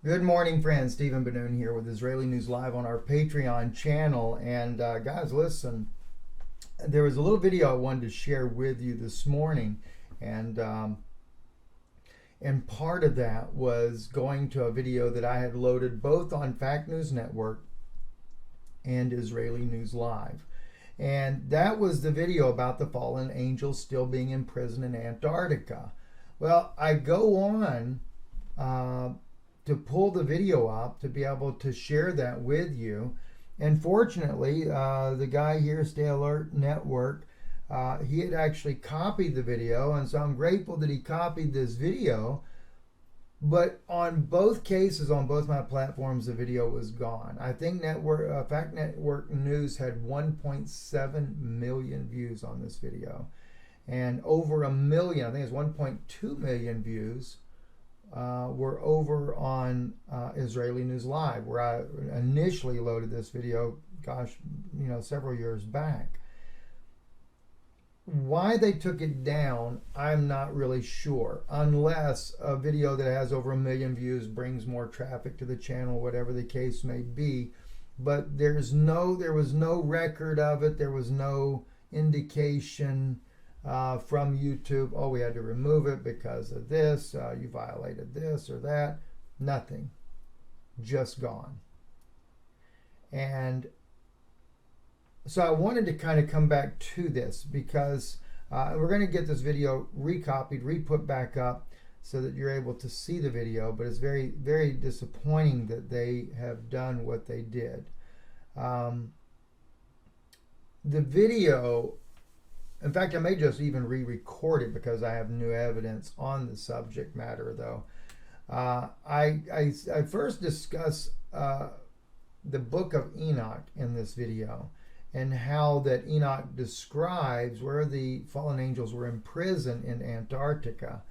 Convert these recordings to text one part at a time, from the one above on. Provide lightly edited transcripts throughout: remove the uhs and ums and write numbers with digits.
Good morning, friends. Stephen Benoon here with Israeli News Live on our Patreon channel. And guys, listen, there was a little video I wanted to share with you this morning, and part of that was going to a video that I had loaded both on Fact News Network and Israeli News Live. And that was the video about the fallen angels still being in prison in Antarctica. Well, I go on to pull the video up to be able to share that with you. And fortunately, the guy here, Stay Alert Network, he had actually copied the video, and so I'm grateful that he copied this video. But on both cases, on both my platforms, the video was gone. I think Fact Network News had 1.7 million views on this video, and over a million, I think it's 1.2 million views were over on Israeli News Live, where I initially loaded this video, several years back. Why they took it down, I'm not really sure, unless a video that has over a million views brings more traffic to the channel, whatever the case may be. But there was no record of it. There was no indication from YouTube, oh, we had to remove it because of this, you violated this or that. Nothing. Just gone. And so I wanted to kind of come back to this because we're going to get this video recopied, re-put back up so that you're able to see the video, but it's very, very disappointing that they have done what they did. The video, in fact, I may just even re-record it because I have new evidence on the subject matter, though. I first discuss the book of Enoch in this video, and how that Enoch describes where the fallen angels were imprisoned in Antarctica.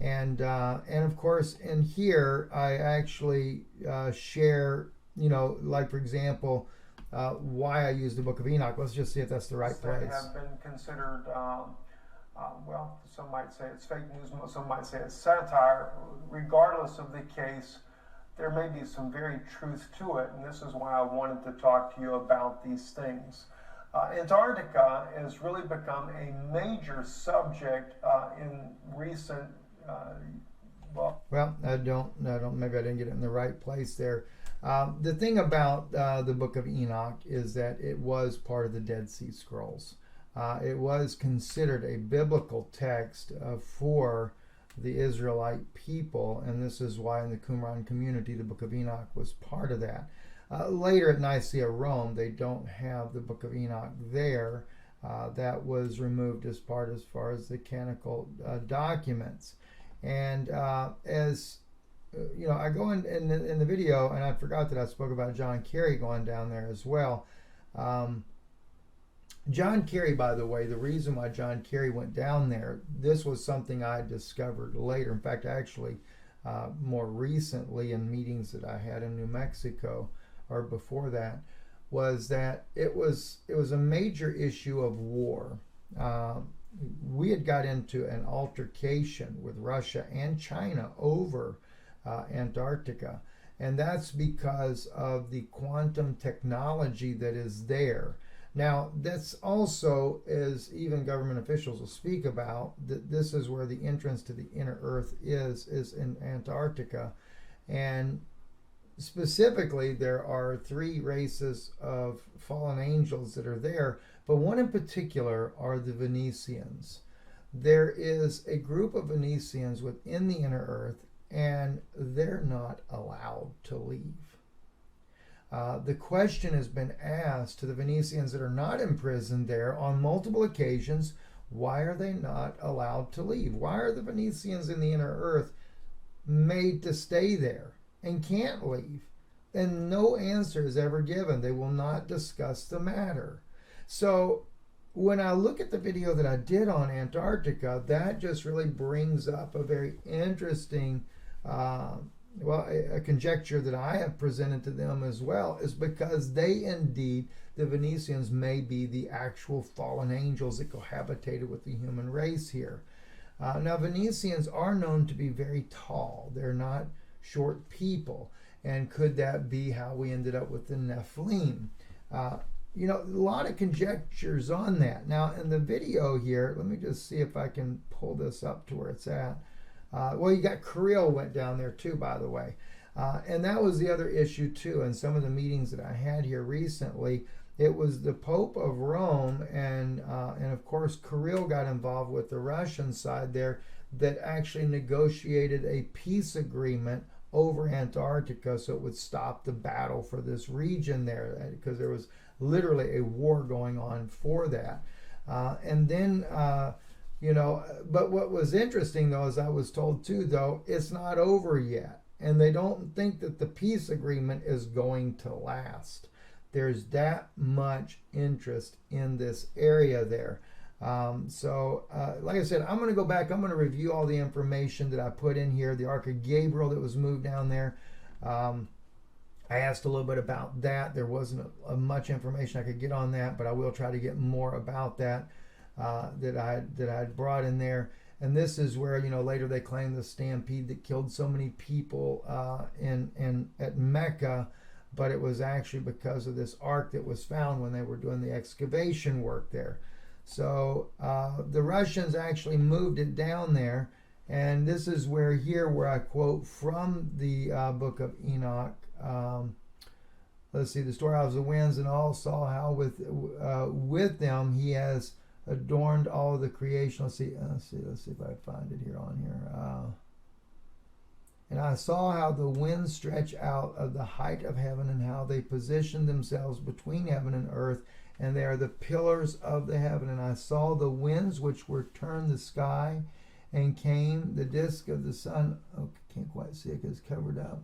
And of course, in here, I actually share, like, for example, why I use the book of Enoch. Let's just see if that's the right place. They have been considered, well, some might say it's fake news, some might say it's satire. Regardless of the case, there may be some very truth to it, and this is why I wanted to talk to you about these things. Antarctica has really become a major subject in recent. Well, I don't. Maybe I didn't get it in the right place there. The thing about the Book of Enoch is that it was part of the Dead Sea Scrolls. It was considered a biblical text for the Israelite people, and this is why in the Qumran community the Book of Enoch was part of that. Later at Nicaea, Rome, they don't have the Book of Enoch there. That was removed as far as the canonical documents. And as I go in the video, and I forgot that I spoke about John Kerry going down there as well. John Kerry, by the way, the reason why John Kerry went down there, this was something I discovered later. In fact, actually, more recently in meetings that I had in New Mexico, or before that, was that it was a major issue of war. We had got into an altercation with Russia and China over Antarctica, and that's because of the quantum technology that is there. Now, that's also, as even government officials will speak about, that this is where the entrance to the inner Earth is in Antarctica. And specifically, there are 3 races of fallen angels that are there, but one in particular are the Venetians. There is a group of Venetians within the inner Earth, and they're not allowed to leave. The question has been asked to the Venetians that are not imprisoned there on multiple occasions, why are they not allowed to leave? Why are the Venetians in the inner Earth made to stay there and can't leave? And no answer is ever given. They will not discuss the matter. So when I look at the video that I did on Antarctica, that just really brings up a very interesting a conjecture that I have presented to them as well, is because they indeed, the Venetians, may be the actual fallen angels that cohabitated with the human race here. Now, Venetians are known to be very tall. They're not short people. And could that be how we ended up with the Nephilim? You know, a lot of conjectures on that. Now, in the video here, let me just see if I can pull this up to where it's at. Well, you got Kirill went down there too, by the way. And that was the other issue too. In some of the meetings that I had here recently, it was the Pope of Rome and of course Kirill got involved with the Russian side there that actually negotiated a peace agreement over Antarctica so it would stop the battle for this region there, because there was literally a war going on for that. And then you know, but what was interesting though, as I was told too, though, it's not over yet. And they don't think that the peace agreement is going to last. There's that much interest in this area there. Like I said, I'm going to go back. I'm going to review all the information that I put in here. The Ark of Gabriel that was moved down there. I asked a little bit about that. There wasn't much information I could get on that, but I will try to get more about that that I had brought in there. And this is where, you know, later they claim the stampede that killed so many people at Mecca, but it was actually because of this ark that was found when they were doing the excavation work there. So the Russians actually moved it down there, and this is where I quote from the book of Enoch. Let's see, the storehouse of the winds and all saw how with them he has adorned all of the creation. Let's see if I find it here on here. And I saw how the winds stretch out of the height of heaven, and how they position themselves between heaven and earth, and they are the pillars of the heaven. And I saw the winds which were turned the sky, and came the disk of the sun. Oh, can't quite see it because it's covered up.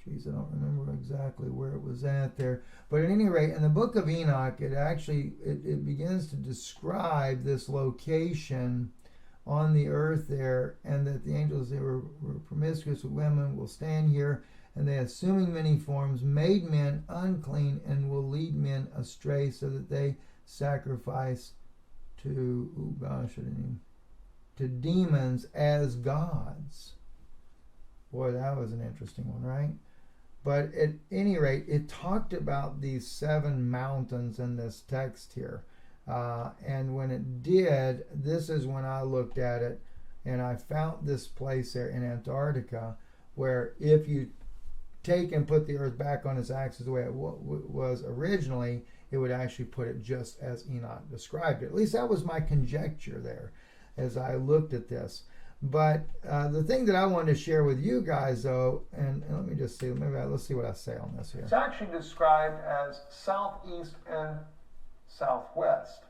Geez, I don't remember exactly where it was at there. But at any rate, in the book of Enoch, it begins to describe this location on the earth there, and that the angels, they were promiscuous with women, will stand here, and they, assuming many forms, made men unclean, and will lead men astray, so that they sacrifice to demons as gods. Boy, that was an interesting one, right? But at any rate, it talked about these 7 mountains in this text here. And when it did, this is when I looked at it, and I found this place there in Antarctica, where if you take and put the earth back on its axis the way it was originally, it would actually put it just as Enoch described it. At least that was my conjecture there as I looked at this. But the thing that I wanted to share with you guys, though, and let me just see, let's see what I say on this here. It's actually described as southeast and southwest.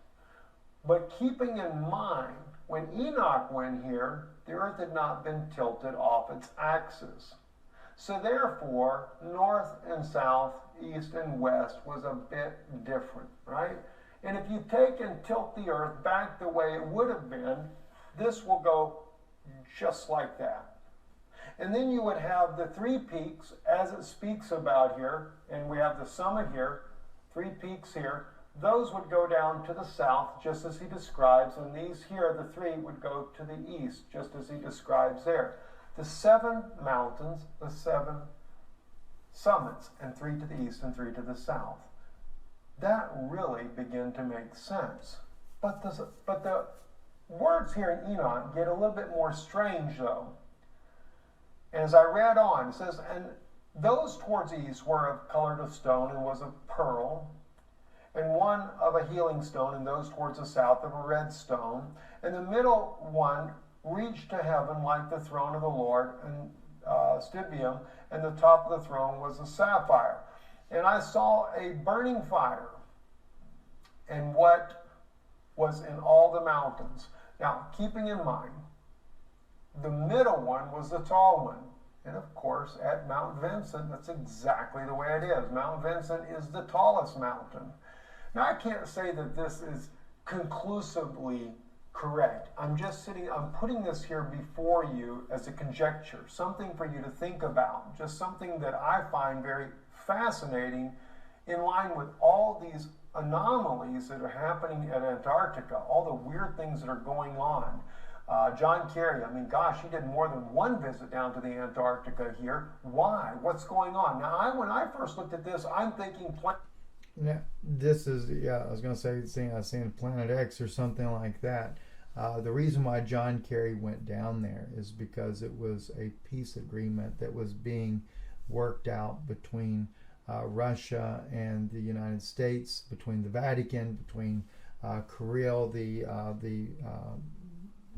But keeping in mind, when Enoch went here, the earth had not been tilted off its axis. So therefore, north and south, east and west was a bit different, right? And if you take and tilt the earth back the way it would have been, this will go just like that. And then you would have the 3 peaks, as it speaks about here, and we have the summit here, 3 peaks here. Those would go down to the south, just as he describes, and these here, the 3, would go to the east, just as he describes there. The 7 mountains, the 7 summits, and 3 to the east and 3 to the south. That really began to make sense. But the words here in Enoch get a little bit more strange, though. As I read on, it says, and those towards the east were of colored of stone, and was of pearl, and one of a healing stone, and those towards the south of a red stone. And the middle one reached to heaven like the throne of the Lord, and stibium, and the top of the throne was a sapphire. And I saw a burning fire, and what was in all the mountains. Now, keeping in mind, the middle one was the tall one. And of course, at Mount Vincent, that's exactly the way it is. Mount Vincent is the tallest mountain. Now, I can't say that this is conclusively correct. I'm putting this here before you as a conjecture, something for you to think about, just something that I find very fascinating in line with all these anomalies that are happening at Antarctica, all the weird things that are going on. John Kerry, I mean, gosh, he did more than one visit down to the Antarctica here. Why? What's going on? Now, when I first looked at this, I'm thinking Yeah, this is, yeah, I was going to say, I was saying Planet X or something like that. The reason why John Kerry went down there is because it was a peace agreement that was being worked out between Russia and the United States, between the Vatican, between Kirill, the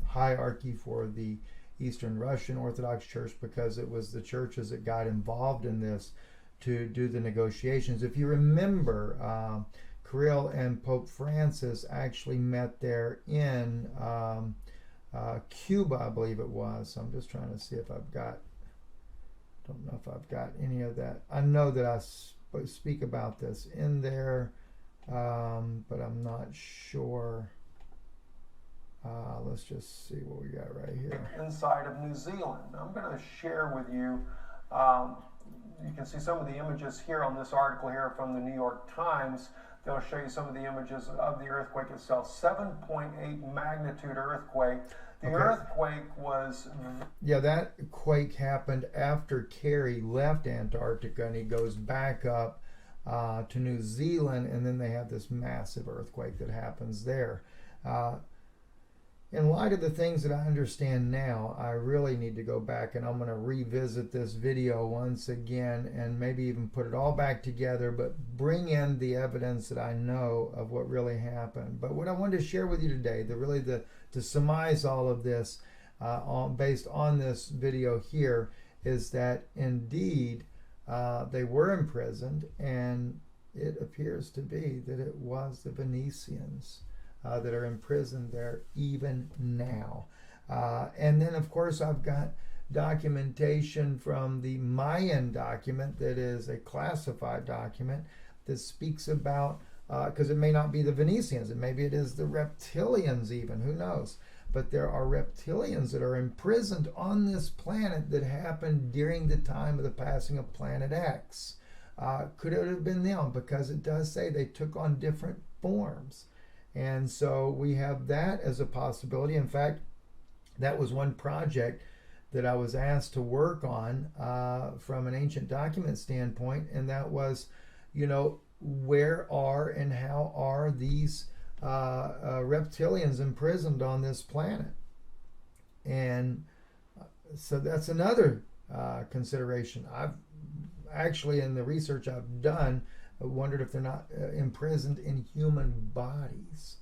hierarchy for the Eastern Russian Orthodox Church, because it was the churches that got involved in this to do the negotiations. If you remember, Kirill and Pope Francis actually met there in Cuba, I believe it was. So I'm just trying to see if I've got, don't know if I've got any of that. I know that I speak about this in there, but I'm not sure. Let's just see what we got right here. Inside of New Zealand. I'm going to share with you, you can see some of the images here on this article here from the New York Times. They'll show you some of the images of the earthquake itself. 7.8 magnitude earthquake. The earthquake was... Yeah, that quake happened after Kerry left Antarctica, and he goes back up to New Zealand, and then they have this massive earthquake that happens there. In light of the things that I understand now, I really need to go back, and I'm going to revisit this video once again and maybe even put it all back together, but bring in the evidence that I know of what really happened. But what I wanted to share with you today, to surmise all of this based on this video here, is that indeed they were imprisoned, and it appears to be that it was the Venetians that are imprisoned there even now. And then, of course, I've got documentation from the Mayan document that is a classified document that speaks about, because it may not be the Venetians, and maybe it is the reptilians even, who knows. But there are reptilians that are imprisoned on this planet that happened during the time of the passing of Planet X. Could it have been them? Because it does say they took on different forms. And so we have that as a possibility. In fact, that was one project that I was asked to work on from an ancient document standpoint, and that was, where are and how are these reptilians imprisoned on this planet? And so that's another consideration. I've actually, in the research I've done, I wondered if they're not imprisoned in human bodies.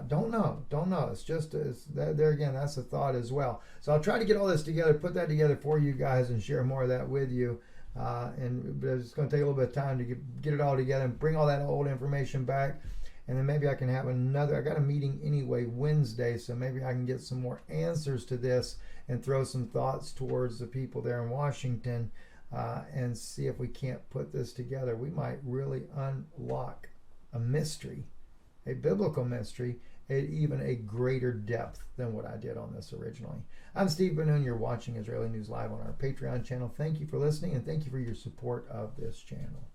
Don't know. It's just there again. That's a thought as well. So I'll try to get all this together, put that together for you guys, and share more of that with you. But it's going to take a little bit of time to get it all together and bring all that old information back. And then maybe I can have another. I got a meeting anyway Wednesday, so maybe I can get some more answers to this and throw some thoughts towards the people there in Washington. And see if we can't put this together. We might really unlock a mystery, a biblical mystery, at even a greater depth than what I did on this originally. I'm Steve Ben-Nun. You're watching Israeli News Live on our Patreon channel. Thank you for listening, and thank you for your support of this channel.